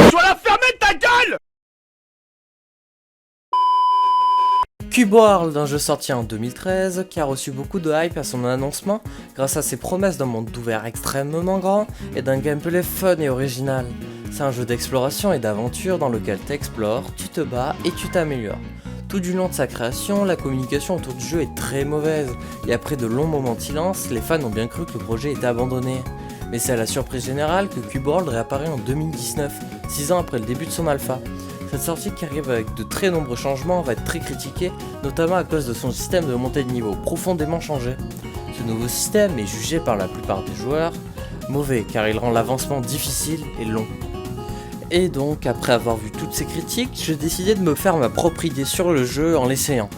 Tu vas la fermer ta gueule! Cube World, un jeu sorti en 2013, qui a reçu beaucoup de hype à son annoncement grâce à ses promesses d'un monde ouvert extrêmement grand et d'un gameplay fun et original. C'est un jeu d'exploration et d'aventure dans lequel tu explores, tu te bats et tu t'améliores. Tout du long de sa création, la communication autour du jeu est très mauvaise, et après de longs moments de silence, les fans ont bien cru que le projet était abandonné. Mais c'est à la surprise générale que Cube World réapparaît en 2019, 6 ans après le début de son alpha. Cette sortie qui arrive avec de très nombreux changements va être très critiquée, notamment à cause de son système de montée de niveau profondément changé. Ce nouveau système est jugé par la plupart des joueurs mauvais car il rend l'avancement difficile et long. Et donc après avoir vu toutes ces critiques, j'ai décidé de me faire ma propre idée sur le jeu en l'essayant.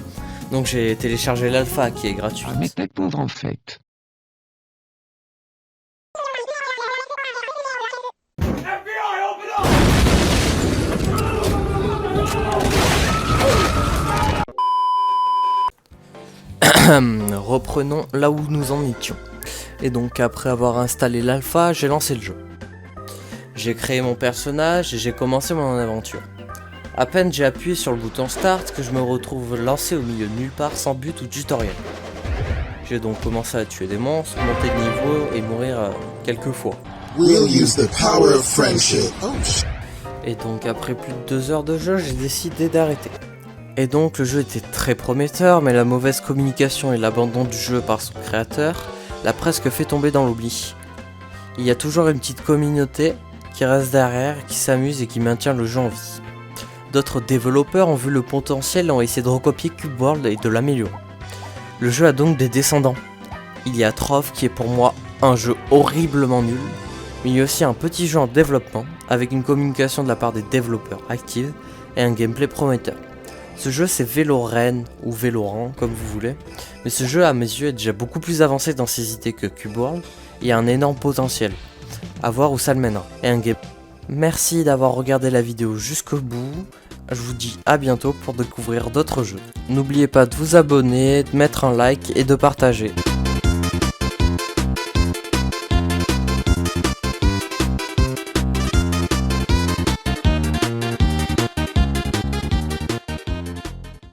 Donc j'ai téléchargé l'alpha qui est gratuite. Ah mais t'es pauvre en fait. Reprenons là où nous en étions. Et donc après avoir installé l'alpha, j'ai lancé le jeu. J'ai créé mon personnage et j'ai commencé mon aventure. À peine j'ai appuyé sur le bouton start que je me retrouve lancé au milieu de nulle part sans but ou tutoriel. J'ai donc commencé à tuer des monstres, monter de niveau et mourir quelques fois. We'll use the power of friendship. Et donc après plus de 2 heures de jeu, j'ai décidé d'arrêter. Et donc le jeu était très prometteur, mais la mauvaise communication et l'abandon du jeu par son créateur l'a presque fait tomber dans l'oubli. Il y a toujours une petite communauté qui reste derrière, qui s'amuse et qui maintient le jeu en vie. D'autres développeurs ont vu le potentiel et ont essayé de recopier Cube World et de l'améliorer. Le jeu a donc des descendants. Il y a Trove qui est pour moi un jeu horriblement nul, mais il y a aussi un petit jeu en développement avec une communication de la part des développeurs active et un gameplay prometteur. Ce jeu c'est Véloren ou Véloran comme vous voulez, mais ce jeu à mes yeux est déjà beaucoup plus avancé dans ses idées que Cube World et a un énorme potentiel. À voir où ça le mènera. Et un game. Merci d'avoir regardé la vidéo jusqu'au bout. Je vous dis à bientôt pour découvrir d'autres jeux. N'oubliez pas de vous abonner, de mettre un like et de partager.